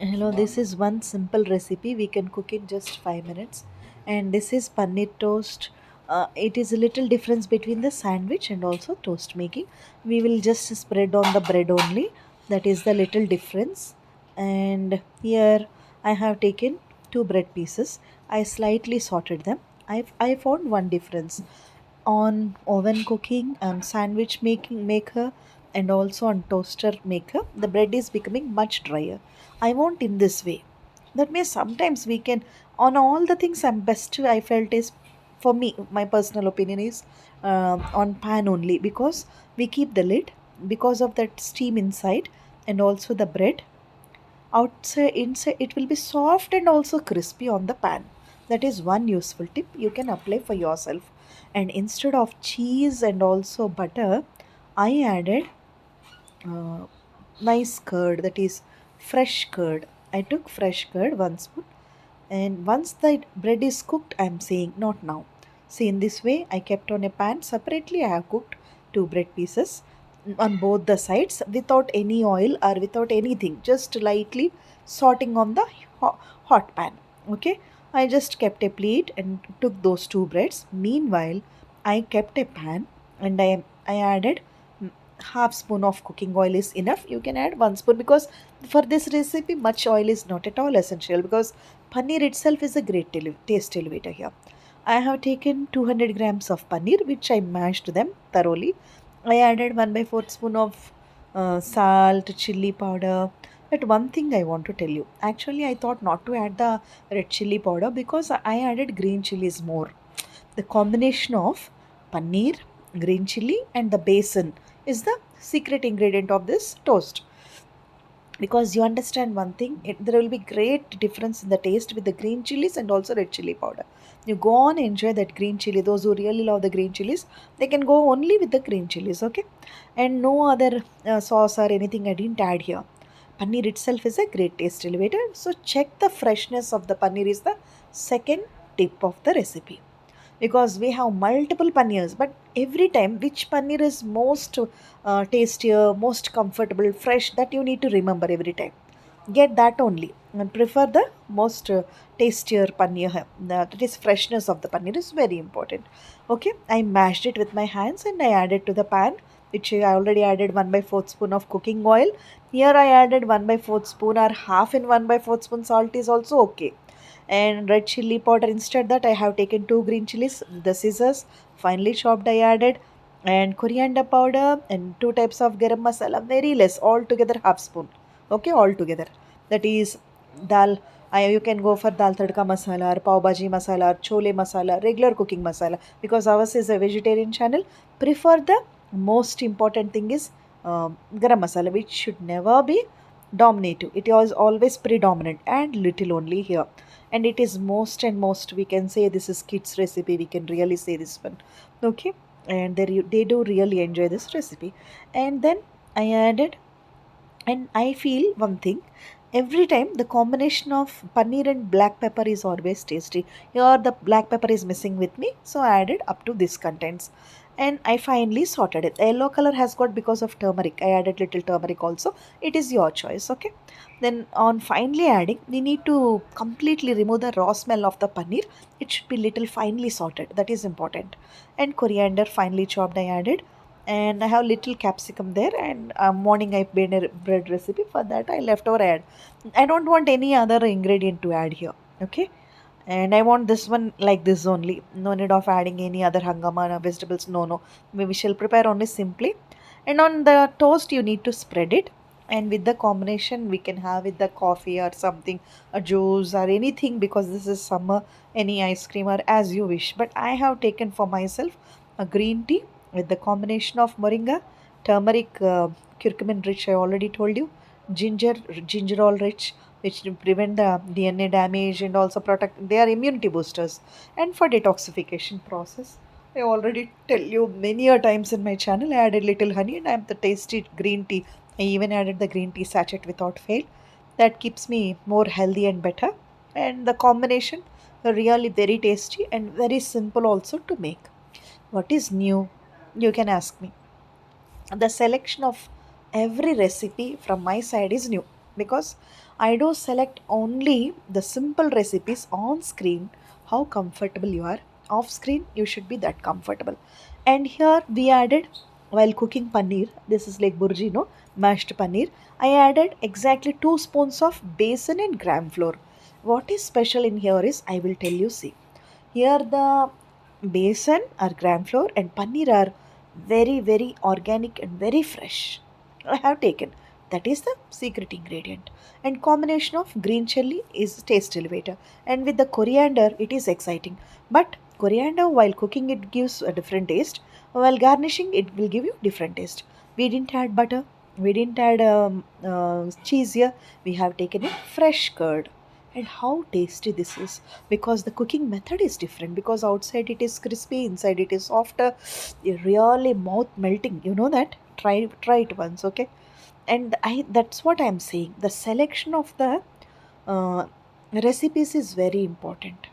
Hello, this is one simple recipe we can cook in just 5 minutes. And this is paneer toast. It is a little difference between the sandwich and also toast making. We will just spread on the bread only. That is the little difference. And here I have taken two bread pieces. I slightly sorted them. I found one difference on oven cooking and sandwich making maker and also on toaster maker. The bread is becoming much drier. I want in this way. That means sometimes we can on all the things I'm best I felt is for me my personal opinion is on pan only because we keep the lid because of that steam inside and also the bread outside inside it will be soft and also crispy on the pan. That is one useful tip you can apply for yourself. And instead of cheese and also butter, I added uh, nice curd, that is fresh curd. I took fresh curd 1 spoon, and once the bread is cooked, I'm saying not now. See, in this way I kept on a pan separately. I have cooked two bread pieces on both the sides without any oil or without anything, just lightly sorting on the hot pan. Okay, I just kept a plate and took those two breads. Meanwhile, I kept a pan and I added half spoon of cooking oil is enough. You can add 1 spoon because for this recipe much oil is not at all essential because paneer itself is a great taste elevator here. I have taken 200 grams of paneer which I mashed them thoroughly. I added 1 by 4 spoon of salt, chili powder. But one thing I want to tell you, actually I thought not to add the red chili powder because I added green chilies more. The combination of paneer, green chili, and the besan is the secret ingredient of this toast. Because you understand one thing, there will be great difference in the taste with the green chilies and also red chili powder. You go on enjoy that green chili. Those who really love the green chilies, they can go only with the green chilies, okay? And no other sauce or anything I didn't add here. Paneer itself is a great taste elevator. So check the freshness of the paneer is the second tip of the recipe because we have multiple paneers, but every time which paneer is most tastier, most comfortable, fresh, that you need to remember every time. Get that only and prefer the most tastier paneer. That is freshness of the paneer is very important. Okay, I mashed it with my hands and I added to the pan, which I already added 1 by 4 spoon of cooking oil. Here I added 1 by 4 spoon or half in 1 by 4 spoon salt is also okay. And red chili powder, instead that I have taken two green chilies, the scissors finely chopped I added, and coriander powder and two types of garam masala, very less, all together half spoon. Okay, all together. That is dal. You can go for dal tadka masala or pav bhaji masala or chole masala, regular cooking masala. Because ours is a vegetarian channel, prefer the most important thing is garam masala, which should never be dominative. It is always predominant and little only here. And it is most and most, we can say this is kids recipe, we can really say this one. Okay, and they do really enjoy this recipe. And then I added, and I feel one thing, every time the combination of paneer and black pepper is always tasty. Here the black pepper is missing with me, so I added up to this contents. And I finally sorted it. The yellow color has got because of turmeric. I added little turmeric also. It is your choice, okay? Then on finally adding, we need to completely remove the raw smell of the paneer. It should be little finely sorted. That is important. And coriander finely chopped I added, and I have little capsicum there. And morning I made a bread recipe for that. I left over add. I don't want any other ingredient to add here. Okay, and I want this one like this only. No need of adding any other hangama or vegetables. No, no. We shall prepare only simply. And on the toast you need to spread it. And with the combination we can have with the coffee or something, a juice or anything, because this is summer. Any ice cream or as you wish. But I have taken for myself a green tea with the combination of moringa, turmeric, curcumin rich, I already told you, ginger, gingerol rich, which prevent the DNA damage and also protect, they are immunity boosters. And for detoxification process, I already tell you many a times in my channel, I added little honey and I have the tasty green tea. I even added the green tea sachet without fail. That keeps me more healthy and better. And the combination really very tasty and very simple also to make. What is new? You can ask me. The selection of every recipe from my side is new. because I do select only the simple recipes on screen, how comfortable you are. Off screen, you should be that comfortable. And here we added, while cooking paneer, this is like burji, no? Mashed paneer. I added exactly 2 spoons of besan and gram flour. What is special in here is, I will tell you, see. Here the besan or gram flour and paneer are very, very organic and very fresh. I have taken. That is the secret ingredient. And combination of green chili is taste elevator. And with the coriander, it is exciting. But coriander, while cooking, it gives a different taste. While garnishing, it will give you different taste. We didn't add butter. We didn't add cheese here. We have taken a fresh curd. And how tasty this is, because the cooking method is different, because outside it is crispy, inside it is softer, really mouth melting, you know that. Try it once, okay. And I that's what I'm saying, the selection of the uh, recipes is very important.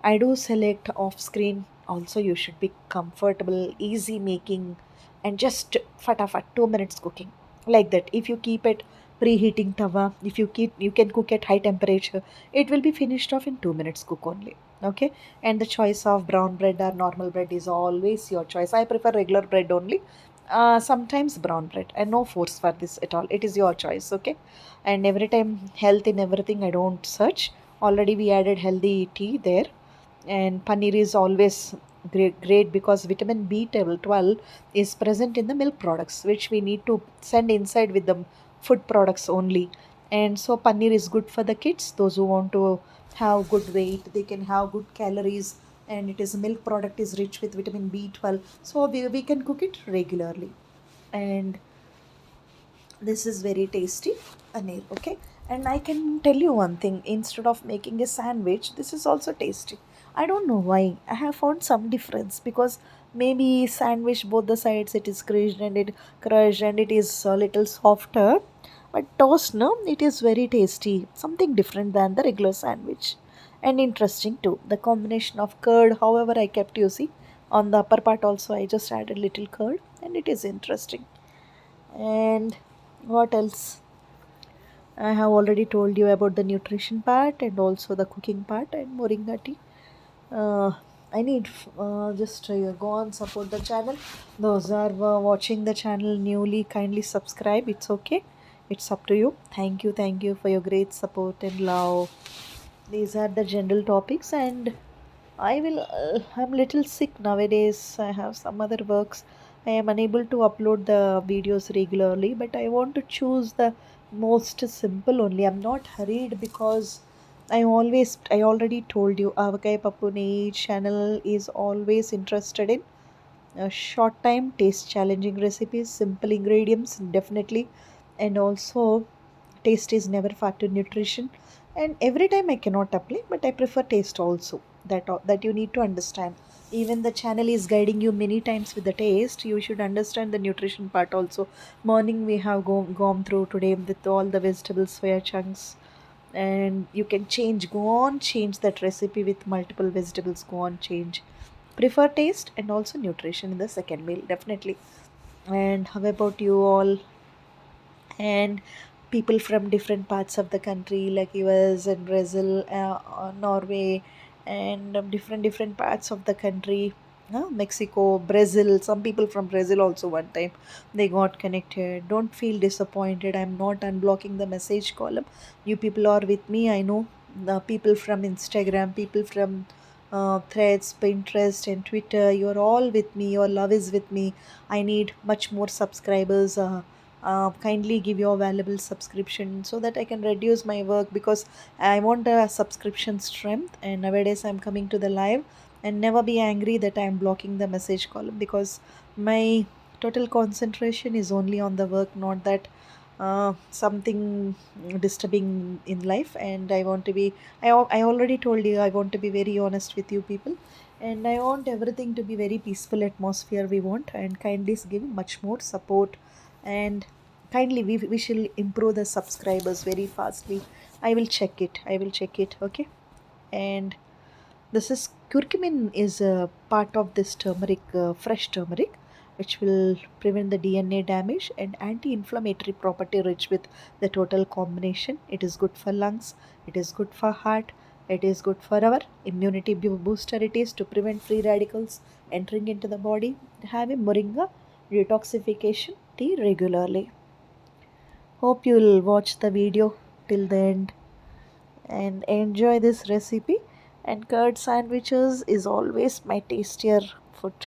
I do select off screen. Also, you should be comfortable, easy making, and just fatafat 2 minutes cooking. Like that. If you keep it preheating tawa, if you can cook at high temperature, it will be finished off in 2 minutes cook only. Okay. And the choice of brown bread or normal bread is always your choice. I prefer regular bread only. Sometimes brown bread, and no force for this at all. It is your choice, okay? And every time health in everything, I don't search. Already we added healthy tea there, and paneer is always great because vitamin B12 is present in the milk products, which we need to send inside with the food products only. And so paneer is good for the kids, those who want to have good weight, they can have good calories, and it is a milk product, is rich with vitamin B12, so we can cook it regularly. And this is very tasty, paneer, okay. And I can tell you one thing, instead of making a sandwich, this is also tasty. I don't know why, I have found some difference, because maybe sandwich both the sides it is crushed and it is a little softer, but toast, no, it is very tasty, something different than the regular sandwich. And interesting too, the combination of curd, however I kept, you see, on the upper part also I just added little curd, and it is interesting. And what else? I have already told you about the nutrition part and also the cooking part and moringa tea. Uh, I need just go on support the channel. Those are watching the channel newly, kindly subscribe. It's okay. It's up to you. Thank you for your great support and love. These are the general topics, and I will. I'm little sick nowadays. I have some other works. I am unable to upload the videos regularly, but I want to choose the most simple only. I'm not hurried because I already told you, Avakai Papuni channel is always interested in short time, taste challenging recipes, simple ingredients, definitely, and also taste is never far to nutrition. And every time I cannot apply, but I prefer taste also. That you need to understand. Even the channel is guiding you many times with the taste. You should understand the nutrition part also. Morning we have gone through today with all the vegetables, soya chunks, and you can go on change that recipe with multiple vegetables, go on change. Prefer taste and also nutrition in the second meal, definitely. And how about you all? And people from different parts of the country like US and Brazil, Norway, and different parts of the country, Mexico, Brazil. Some people from Brazil also one time they got connected. Don't feel disappointed. I'm not unblocking the message column. You people are with me. I know the people from Instagram, people from threads, Pinterest, and Twitter. You're all with me. Your love is with me. I need much more subscribers. Kindly give your valuable subscription so that I can reduce my work, because I want a subscription strength. And nowadays I'm coming to the live, and never be angry that I'm blocking the message column, because my total concentration is only on the work, not that something disturbing in life. And I want to be, I already told you, I want to be very honest with you people, and I want everything to be very peaceful atmosphere we want. And kindly give much more support, and kindly we shall improve the subscribers very fastly. I will check it, okay. And this is curcumin is a part of this turmeric, fresh turmeric, which will prevent the DNA damage, and anti-inflammatory property rich with the total combination. It is good for lungs, it is good for heart, it is good for our immunity booster. It is to prevent free radicals entering into the body. Have a moringa detoxification tea regularly. Hope you'll watch the video till the end and enjoy this recipe. And curd sandwiches is always my tastier food.